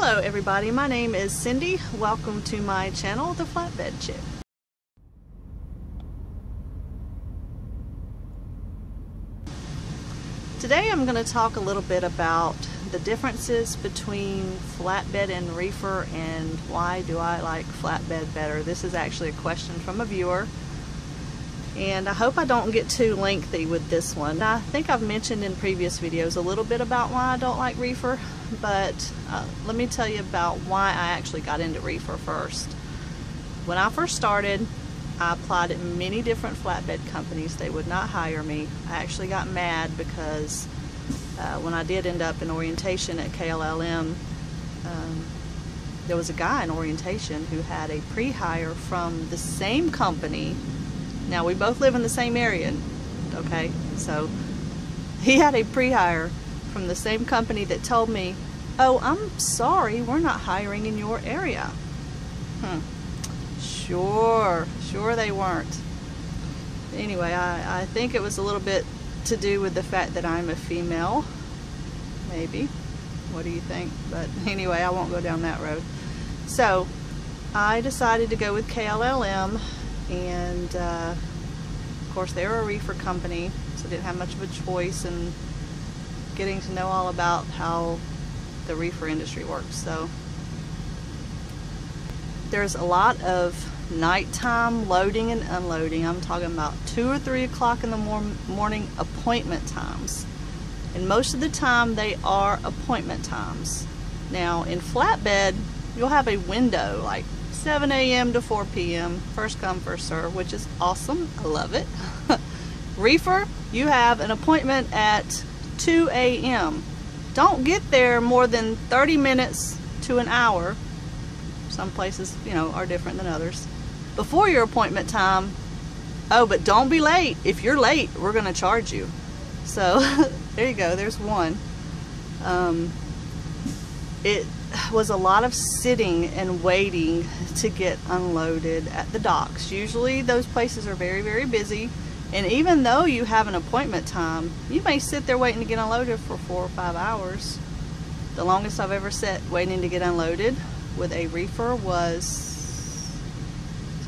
Hello everybody, my name is Cindy. Welcome to my channel, The Flatbed Chick. Today I'm going to talk a little bit about the differences between flatbed and reefer and why do I like flatbed better. This is actually a question from a viewer, and I hope I don't get too lengthy with this one. I think I've mentioned in previous videos a little bit about why I don't like reefer, but let me tell you about why I actually got into reefer first. When I first started, I applied at many different flatbed companies. They would not hire me. I actually got mad because when I did end up in orientation at KLLM, there was a guy in orientation who had a pre-hire from the same company. Now, we both live in the same area, okay? So he had a pre-hire from the same company that told me, "Oh, I'm sorry, we're not hiring in your area." Sure they weren't. Anyway, I think it was a little bit to do with the fact that I'm a female, maybe. What do you think? But anyway, I won't go down that road. So I decided to go with KLLM, and of course they're a reefer company, so I didn't have much of a choice in getting to know all about how the reefer industry works. So there's a lot of nighttime loading and unloading. I'm talking about 2 or 3 o'clock in the morning appointment times, and most of the time they are appointment times. Now in flatbed, you'll have a window like 7 a.m. to 4 p.m. first come first serve, which is awesome. I love it. Reefer, you have an appointment at 2 a.m. Don't get there more than 30 minutes to an hour. Some places, you know, are different than others. Before your appointment time. Oh, but don't be late. If you're late, we're going to charge you. So there you go. There's one. It was a lot of sitting and waiting to get unloaded at the docks. Usually those places are very, very busy. And even though you have an appointment time, you may sit there waiting to get unloaded for 4 or 5 hours. The longest I've ever sat waiting to get unloaded with a reefer was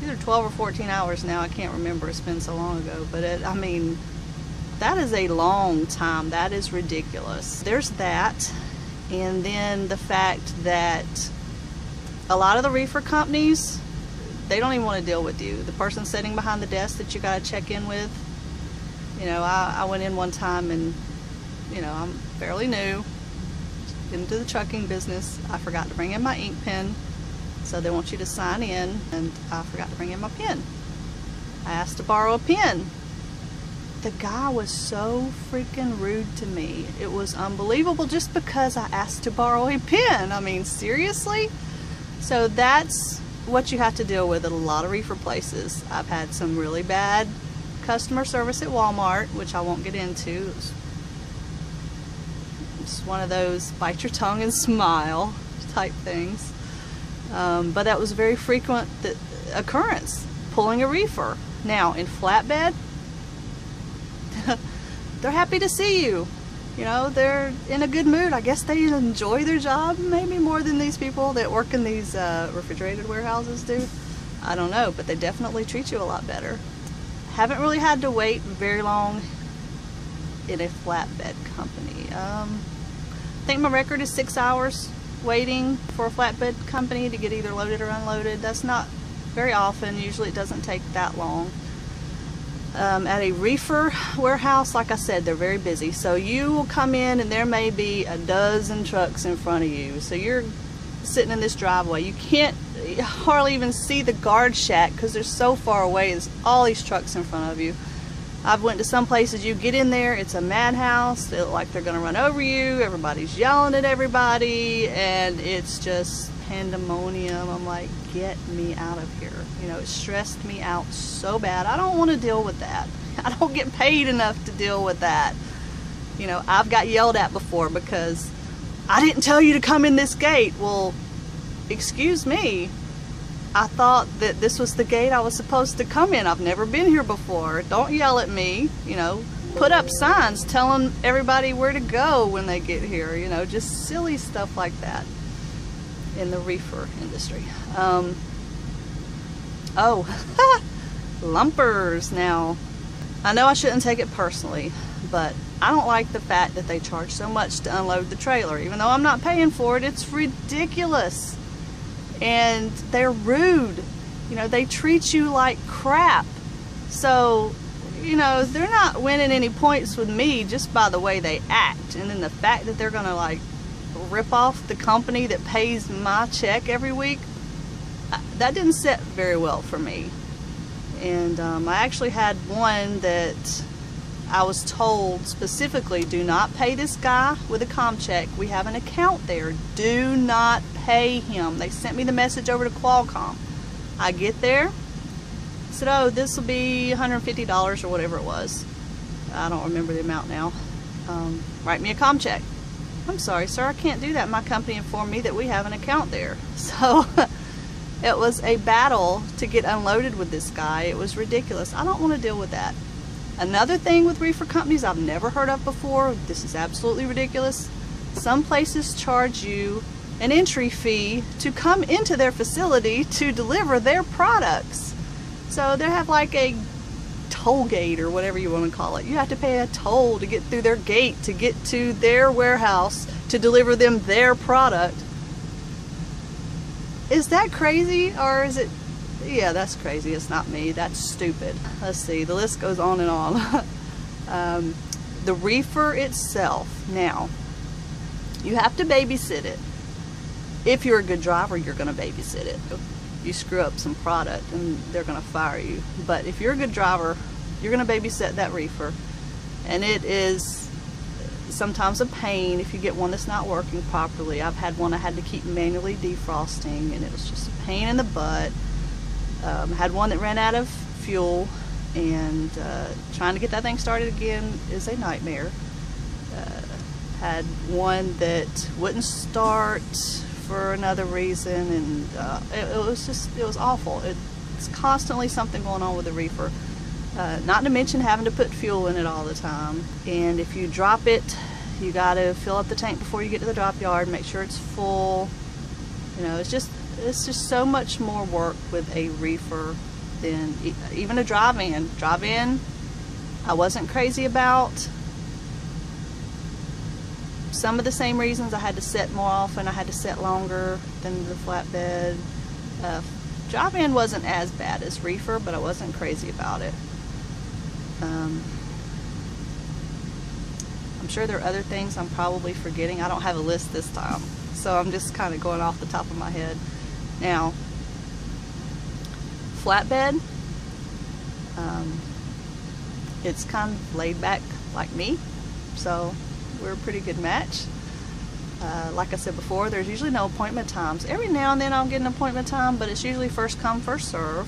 either 12 or 14 hours now. I can't remember. It's been so long ago. But I mean, that is a long time. That is ridiculous. There's that. And then the fact that a lot of the reefer companies, they don't even want to deal with you. The person sitting behind the desk that you got to check in with. You know, I went in one time and, you know, I'm fairly new into the trucking business. I forgot to bring in my ink pen. So they want you to sign in, and I forgot to bring in my pen. I asked to borrow a pen. The guy was so freaking rude to me. It was unbelievable, just because I asked to borrow a pen. I mean, seriously? So that's what you have to deal with at a lot of reefer places. I've had some really bad customer service at Walmart, which I won't get into. It's one of those bite your tongue and smile type things. But that was a very frequent occurrence, pulling a reefer. Now in flatbed, they're happy to see you. You know, they're in a good mood. I guess they enjoy their job maybe more than these people that work in these refrigerated warehouses do. I don't know, but they definitely treat you a lot better. Haven't really had to wait very long in a flatbed company. I think my record is 6 hours waiting for a flatbed company to get either loaded or unloaded. That's not very often. Usually it doesn't take that long. At a reefer warehouse, like I said, they're very busy. So you will come in and there may be a dozen trucks in front of you. So you're sitting in this driveway. You can't hardly even see the guard shack because they're so far away. There's all these trucks in front of you. I've went to some places, you get in there, it's a madhouse. They look like they're going to run over you. Everybody's yelling at everybody, and it's just pandemonium. I'm like, get me out of here. You know, it stressed me out so bad. I don't want to deal with that. I don't get paid enough to deal with that. You know, I've got yelled at before because I didn't tell you to come in this gate. Well, excuse me. I thought that this was the gate I was supposed to come in. I've never been here before. Don't yell at me. You know, put up signs telling everybody where to go when they get here. You know, just silly stuff like that. in the reefer industry. Lumpers. Now, I know I shouldn't take it personally, but I don't like the fact that they charge so much to unload the trailer. Even though I'm not paying for it, it's ridiculous. And they're rude. You know, they treat you like crap. So, you know, they're not winning any points with me just by the way they act. And then the fact that they're gonna like rip off the company that pays my check every week, that didn't set very well for me. And I actually had one that I was told specifically, do not pay this guy with a comm check. We have an account there. Do not pay him. They sent me the message over to Qualcomm. I get there, said, oh, this will be $150 or whatever it was. I don't remember the amount now. Write me a comm check. I'm sorry, sir, I can't do that. My company informed me that we have an account there. So it was a battle to get unloaded with this guy. It was ridiculous. I don't want to deal with that. Another thing with reefer companies I've never heard of before, this is absolutely ridiculous. Some places charge you an entry fee to come into their facility to deliver their products. So they have like a toll gate or whatever you want to call it. You have to pay a toll to get through their gate, to get to their warehouse, to deliver them their product. Is that crazy, or is it? Yeah, that's crazy. It's not me. That's stupid. Let's see. The list goes on and on. The reefer itself. Now, you have to babysit it. If you're a good driver, you're going to babysit it. You screw up some product and they're going to fire you. But if you're a good driver, you're going to babysit that reefer. And it is sometimes a pain if you get one that's not working properly. I've had one I had to keep manually defrosting, and it was just a pain in the butt. Had one that ran out of fuel, and trying to get that thing started again is a nightmare. Had one that wouldn't start for another reason, and it was awful. It's constantly something going on with the reefer. Not to mention having to put fuel in it all the time. And if you drop it, you got to fill up the tank before you get to the drop yard. Make sure it's full. You know, it's just so much more work with a reefer than even a drive-in. Drive-in, I wasn't crazy about. Some of the same reasons. I had to set more often. I had to set longer than the flatbed. Drive-in wasn't as bad as reefer, but I wasn't crazy about it. I'm sure there are other things I'm probably forgetting. I don't have a list this time, so I'm just kind of going off the top of my head. Now, flatbed, it's kind of laid back like me, so we're a pretty good match. Like I said before, there's usually no appointment times. Every now and then I'll get an appointment time, but it's usually first come, first serve.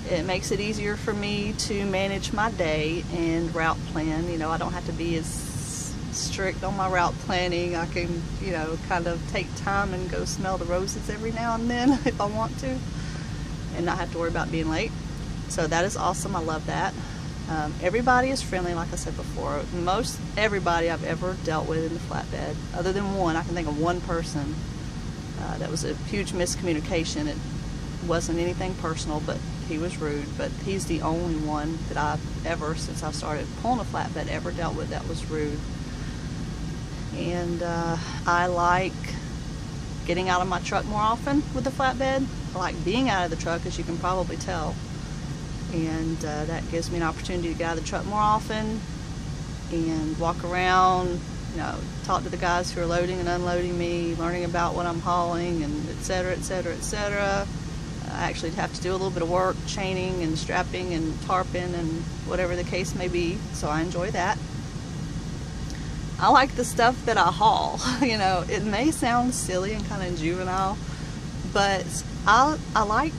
It makes it easier for me to manage my day and route plan. You know, I don't have to be as strict on my route planning. I can, you know, kind of take time and go smell the roses every now and then if I want to, and not have to worry about being late. So that is awesome. I love that. Everybody is friendly, like I said before. Most everybody I've ever dealt with in the flatbed, other than one, I can think of one person that was a huge miscommunication. It wasn't anything personal, but he was rude. But he's the only one that I've ever, since I started pulling a flatbed, ever dealt with that was rude. And I like getting out of my truck more often with the flatbed. I like being out of the truck, as you can probably tell. And that gives me an opportunity to get out of the truck more often and walk around, you know, talk to the guys who are loading and unloading me, learning about what I'm hauling, and et cetera, et cetera, et cetera. I actually have to do a little bit of work, chaining and strapping and tarping and whatever the case may be, so I enjoy that. I like the stuff that I haul. You know, it may sound silly and kind of juvenile, but I like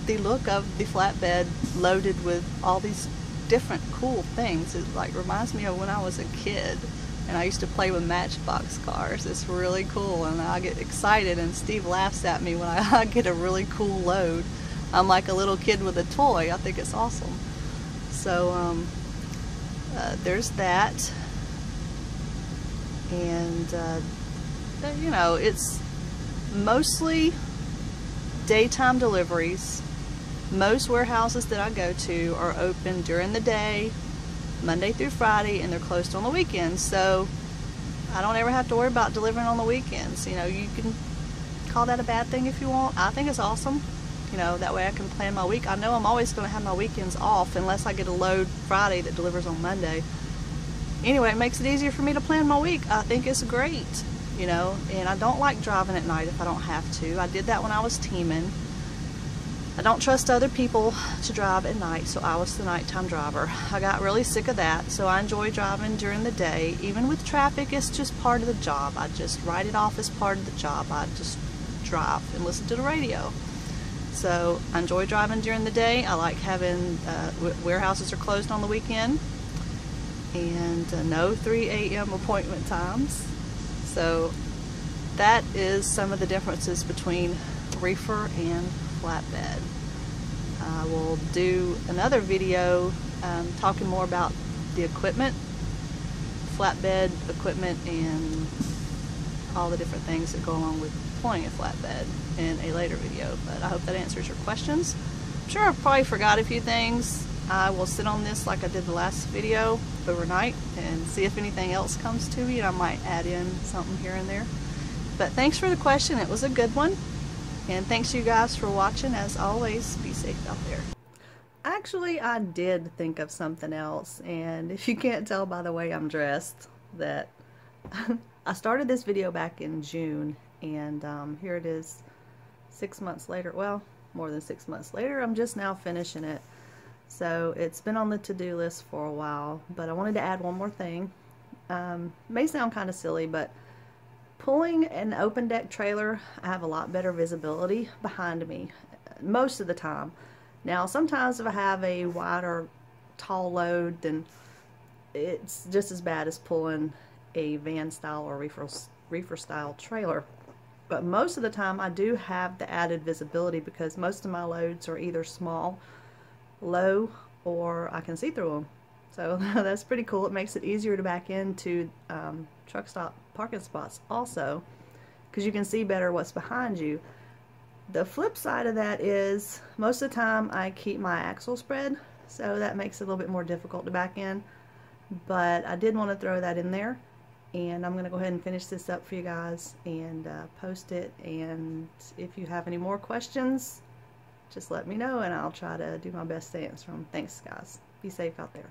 the look of the flatbed loaded with all these different cool things. It like reminds me of when I was a kid and I used to play with Matchbox cars. It's really cool, and I get excited, and Steve laughs at me when I get a really cool load. I'm like a little kid with a toy. I think it's awesome. So there's that. And you know, it's mostly daytime deliveries. Most warehouses that I go to are open during the day, Monday through Friday, and they're closed on the weekends. So I don't ever have to worry about delivering on the weekends. You know, you can call that a bad thing if you want. I think it's awesome. You know, that way I can plan my week. I know I'm always going to have my weekends off unless I get a load Friday that delivers on Monday. Anyway, it makes it easier for me to plan my week. I think it's great, you know, and I don't like driving at night if I don't have to. I did that when I was teaming. I don't trust other people to drive at night, so I was the nighttime driver. I got really sick of that, so I enjoy driving during the day. Even with traffic, it's just part of the job. I just write it off as part of the job. I just drive and listen to the radio. So I enjoy driving during the day. I like having warehouses are closed on the weekend, and no 3 a.m. appointment times. So that is some of the differences between reefer and flatbed. I will do another video talking more about the equipment, flatbed equipment, and all the different things that go along with deploying a flatbed in a later video. But I hope that answers your questions. I'm sure I probably forgot a few things. I will sit on this like I did the last video overnight and see if anything else comes to me, and I might add in something here and there. But thanks for the question. It was a good one. And thanks you guys for watching. As always, be safe out there. Actually, I did think of something else, and if you can't tell by the way I'm dressed, that I started this video back in June, and here it is 6 months later. Well, more than 6 months later. I'm just now finishing it. So it's been on the to-do list for a while, but I wanted to add one more thing. May sound kind of silly, but pulling an open deck trailer, I have a lot better visibility behind me most of the time. Now sometimes if I have a wide or tall load, then it's just as bad as pulling a van style or reefer style trailer. But most of the time I do have the added visibility because most of my loads are either small, low, or I can see through them. So that's pretty cool. It makes it easier to back into truck stop parking spots also, because you can see better what's behind you. The flip side of that is most of the time I keep my axle spread, so that makes it a little bit more difficult to back in. But I did want to throw that in there, and I'm going to go ahead and finish this up for you guys and post it. And if you have any more questions, just let me know and I'll try to do my best to answer them. Thanks guys. Be safe out there.